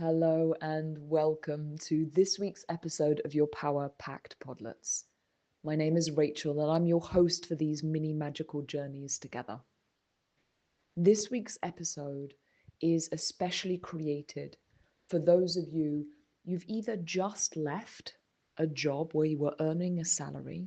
Hello and welcome to this week's episode of your Power Packed Podlets. My name is Rachel and I'm your host for these mini magical journeys together. This week's episode is especially created for those of you've either just left a job where you were earning a salary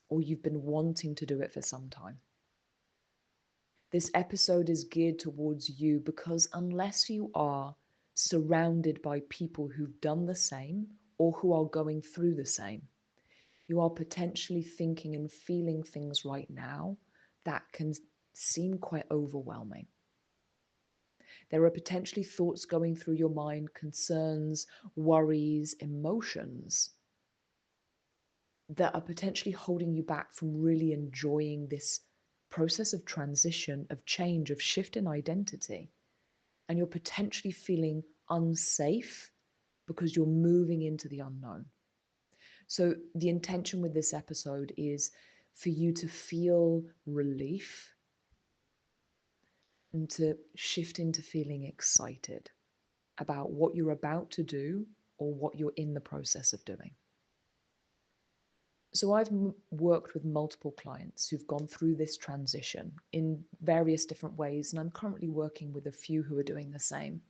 or you've been wanting to do it for some time. This episode is geared towards you because unless you are surrounded by people who've done the same or who are going through the same, you are potentially thinking and feeling things right now that can seem quite overwhelming. There are potentially thoughts going through your mind, concerns, worries, emotions that are potentially holding you back from really enjoying this process of transition, of change, of shift in identity. And you're potentially feeling unsafe because you're moving into the unknown. So the intention with this episode is for you to feel relief and to shift into feeling excited about what you're about to do or what you're in the process of doing. So I've worked with multiple clients who've gone through this transition in various different ways, and I'm currently working with a few who are doing the same.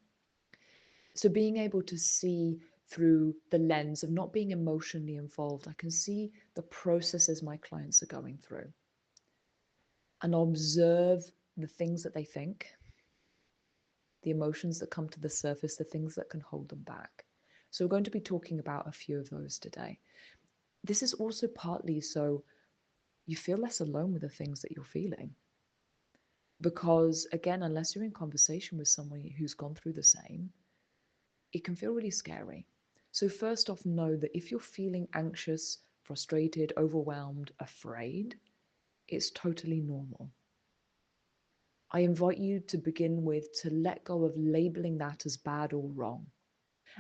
So being able to see through the lens of not being emotionally involved, I can see the processes my clients are going through and observe the things that they think, the emotions that come to the surface, the things that can hold them back. So we're going to be talking about a few of those today. This is also partly so you feel less alone with the things that you're feeling. Because again, unless you're in conversation with someone who's gone through the same, it can feel really scary. So first off, know that if you're feeling anxious, frustrated, overwhelmed, afraid, it's totally normal. I invite you to begin with to let go of labeling that as bad or wrong.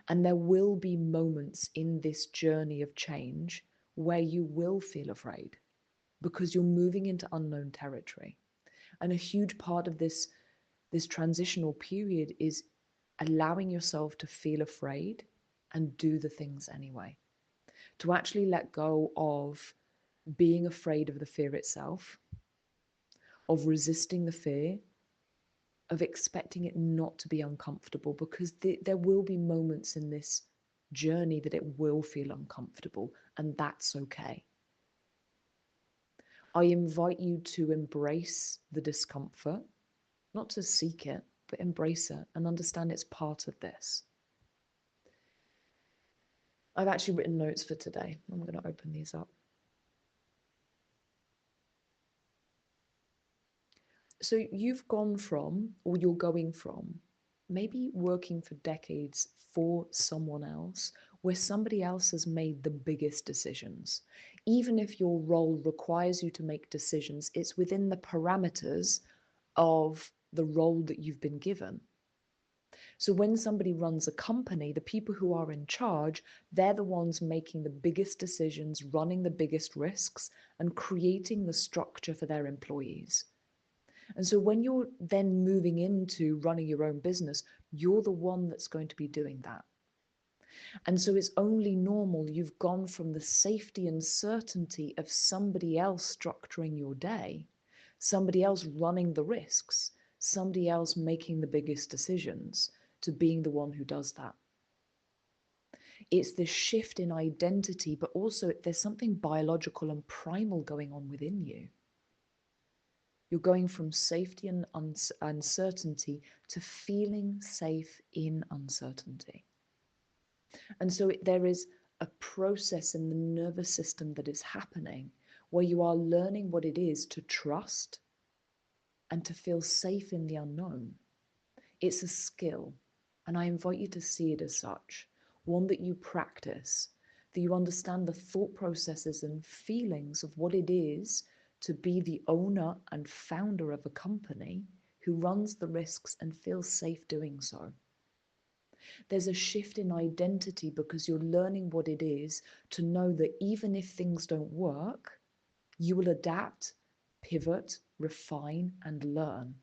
And there will be moments in this journey of change where you will feel afraid because you're moving into unknown territory. And a huge part of this transitional period is allowing yourself to feel afraid and do the things anyway. To actually let go of being afraid of the fear itself, of resisting the fear, of expecting it not to be uncomfortable, because there will be moments in this journey that it will feel uncomfortable, and that's okay. I invite you to embrace the discomfort, not to seek it, but embrace it and understand it's part of this. I've actually written notes for today. I'm going to open these up. So you've gone from, or you're going from, maybe working for decades for someone else, where somebody else has made the biggest decisions. Even if your role requires you to make decisions, it's within the parameters of the role that you've been given. So when somebody runs a company, the people who are in charge, they're the ones making the biggest decisions, running the biggest risks, and creating the structure for their employees. And so when you're then moving into running your own business, you're the one that's going to be doing that. And so it's only normal you've gone from the safety and certainty of somebody else structuring your day, somebody else running the risks, somebody else making the biggest decisions, to being the one who does that. It's this shift in identity, but also there's something biological and primal going on within you. You're going from safety and uncertainty to feeling safe in uncertainty. And so there is a process in the nervous system that is happening where you are learning what it is to trust and to feel safe in the unknown. It's a skill, and I invite you to see it as such, one that you practice, that you understand the thought processes and feelings of what it is to be the owner and founder of a company who runs the risks and feels safe doing so. There's a shift in identity because you're learning what it is to know that even if things don't work, you will adapt, pivot, refine, and learn.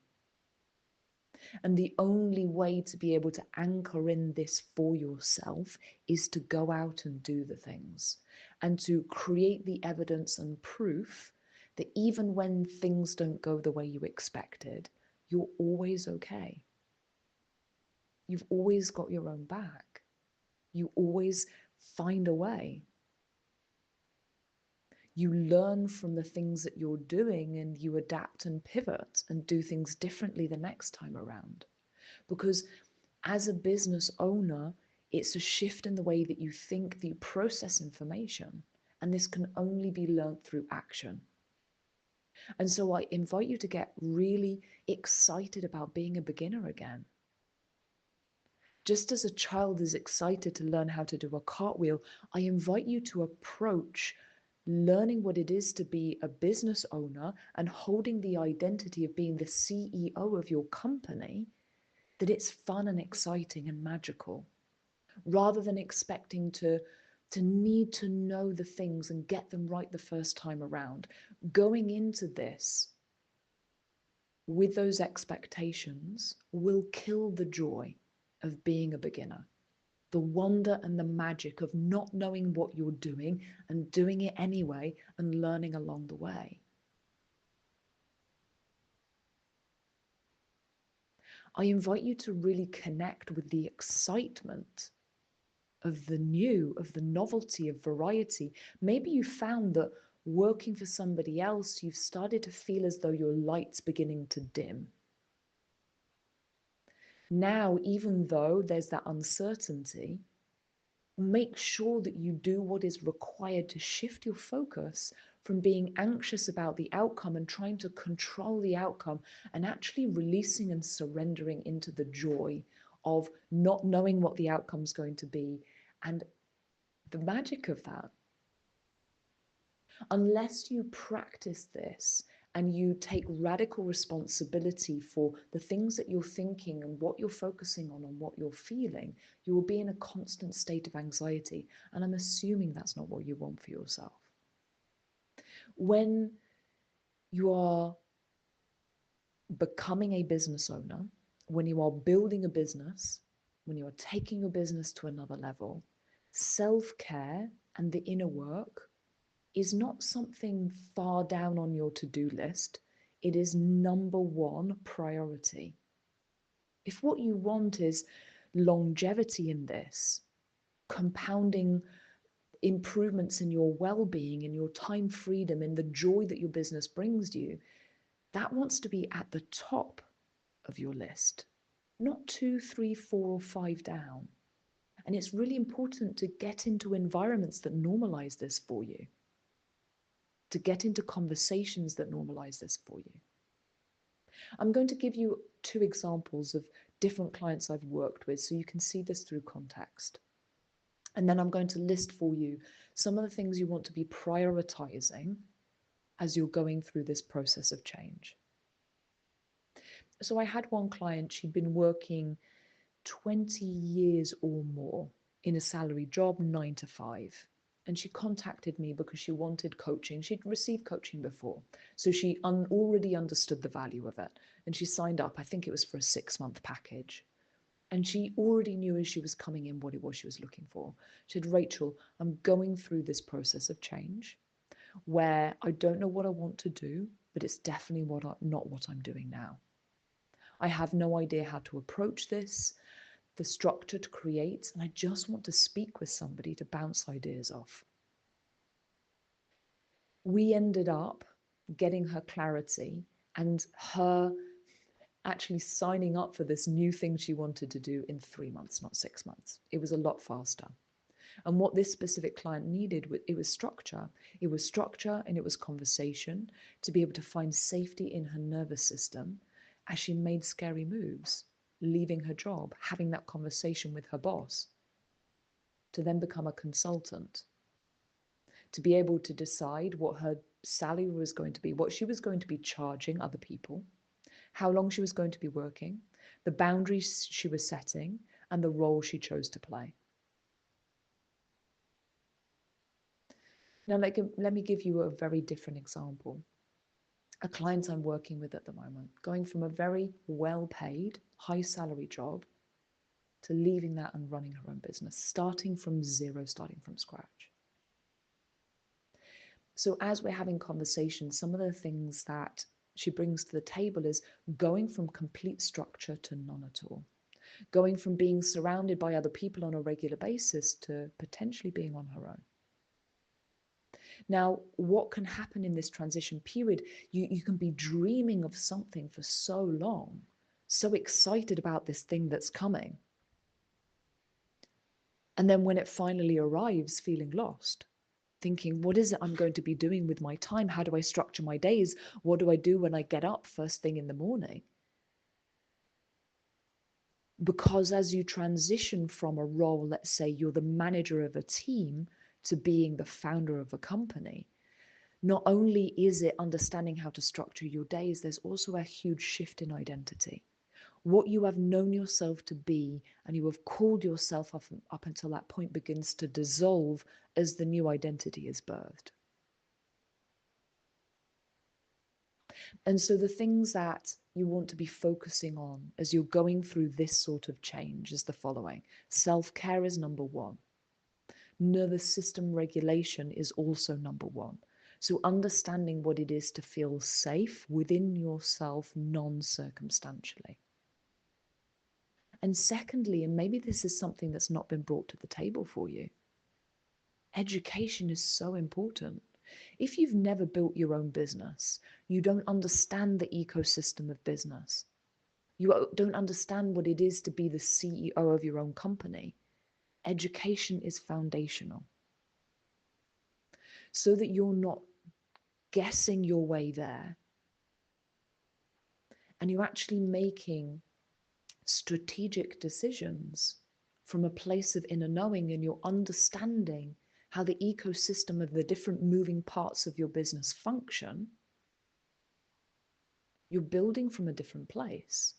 And the only way to be able to anchor in this for yourself is to go out and do the things and to create the evidence and proof that even when things don't go the way you expected, you're always okay. You've always got your own back. You always find a way. You learn from the things that you're doing and you adapt and pivot and do things differently the next time around. Because as a business owner, it's a shift in the way that you think, that you process information. And this can only be learned through action. And so I invite you to get really excited about being a beginner again. Just as a child is excited to learn how to do a cartwheel, I invite you to approach learning what it is to be a business owner and holding the identity of being the CEO of your company, that it's fun and exciting and magical, rather than expecting to need to know the things and get them right the first time around. Going into this with those expectations will kill the joy of being a beginner. The wonder and the magic of not knowing what you're doing and doing it anyway and learning along the way. I invite you to really connect with the excitement of the new, of the novelty, of variety. Maybe you found that working for somebody else, you've started to feel as though your light's beginning to dim. Now, even though there's that uncertainty, make sure that you do what is required to shift your focus from being anxious about the outcome and trying to control the outcome, and actually releasing and surrendering into the joy of not knowing what the outcome's going to be and the magic of that. Unless you practice this and you take radical responsibility for the things that you're thinking and what you're focusing on and what you're feeling, you will be in a constant state of anxiety. And I'm assuming that's not what you want for yourself. When you are becoming a business owner, when you are building a business, when you are taking your business to another level, self-care and the inner work is not something far down on your to-do list. It is number one priority. If what you want is longevity in this, compounding improvements in your well-being, in your time freedom, in the joy that your business brings you, that wants to be at the top of your list, not 2, 3, 4, or 5 down. And it's really important to get into environments that normalize this for you, to get into conversations that normalize this for you. I'm going to give you 2 examples of different clients I've worked with so you can see this through context. And then I'm going to list for you some of the things you want to be prioritizing as you're going through this process of change. So I had one client, she'd been working 20 years or more in a salary job, 9 to 5. And she contacted me because she wanted coaching. She'd received coaching before, so she already understood the value of it. And she signed up, I think it was for a 6-month package. And she already knew as she was coming in what it was she was looking for. She said, Rachel, I'm going through this process of change where I don't know what I want to do, but it's definitely not what I'm doing now. I have no idea how to approach this, the structure to create, and I just want to speak with somebody to bounce ideas off. We ended up getting her clarity and her actually signing up for this new thing she wanted to do in 3 months, not 6 months. It was a lot faster. And what this specific client needed, it was structure. It was structure and it was conversation to be able to find safety in her nervous system as she made scary moves, leaving her job, having that conversation with her boss, to then become a consultant, to be able to decide what her salary was going to be, what she was going to be charging other people, how long she was going to be working, the boundaries she was setting, and the role she chose to play. Now, let me give you a very different example. A client I'm working with at the moment, going from a very well-paid, high-salary job to leaving that and running her own business, starting from zero, starting from scratch. So as we're having conversations, some of the things that she brings to the table is going from complete structure to none at all. Going from being surrounded by other people on a regular basis to potentially being on her own. Now, what can happen in this transition period? You can be dreaming of something for so long, so excited about this thing that's coming. And then when it finally arrives, feeling lost, thinking, what is it I'm going to be doing with my time? How do I structure my days? What do I do when I get up first thing in the morning? Because as you transition from a role, let's say you're the manager of a team, to being the founder of a company, not only is it understanding how to structure your days, there's also a huge shift in identity. What you have known yourself to be and you have called yourself up until that point begins to dissolve as the new identity is birthed. And so the things that you want to be focusing on as you're going through this sort of change is the following. Self-care is number one. Nervous system regulation is also number one. So understanding what it is to feel safe within yourself non-circumstantially. And secondly, and maybe this is something that's not been brought to the table for you, education is so important. If you've never built your own business, you don't understand the ecosystem of business. You don't understand what it is to be the CEO of your own company. Education is foundational. So that you're not guessing your way there and you're actually making strategic decisions from a place of inner knowing, and you're understanding how the ecosystem of the different moving parts of your business function. You're building from a different place.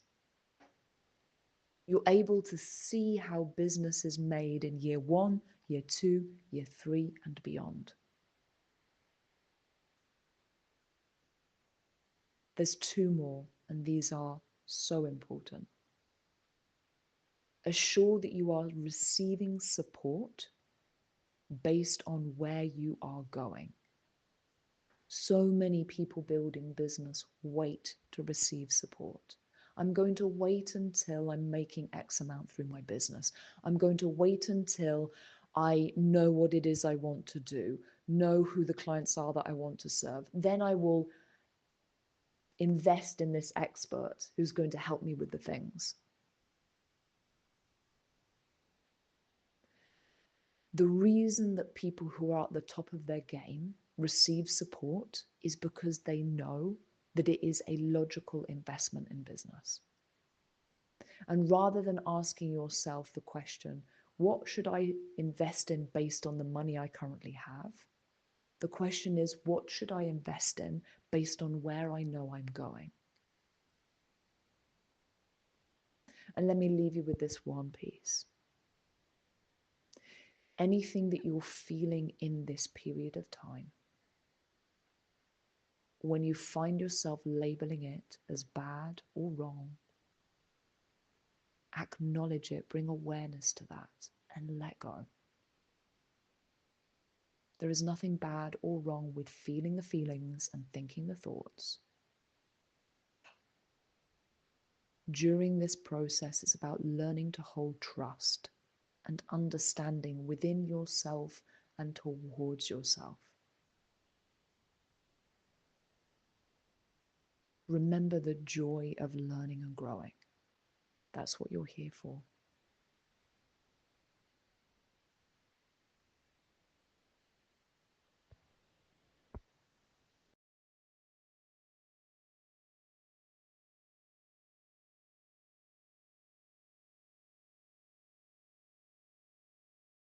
You're able to see how business is made in year 1, year 2, year 3, and beyond. There's 2 more, and these are so important. Assure that you are receiving support based on where you are going. So many people building business wait to receive support. I'm going to wait until I'm making X amount through my business. I'm going to wait until I know what it is I want to do, know who the clients are that I want to serve. Then I will invest in this expert who's going to help me with the things. The reason that people who are at the top of their game receive support is because they know that it is a logical investment in business. And rather than asking yourself the question, what should I invest in based on the money I currently have? The question is, what should I invest in based on where I know I'm going? And let me leave you with this one piece. Anything that you're feeling in this period of time, when you find yourself labeling it as bad or wrong, acknowledge it, bring awareness to that, and let go. There is nothing bad or wrong with feeling the feelings and thinking the thoughts. During this process, it's about learning to hold trust and understanding within yourself and towards yourself. Remember the joy of learning and growing. That's what you're here for.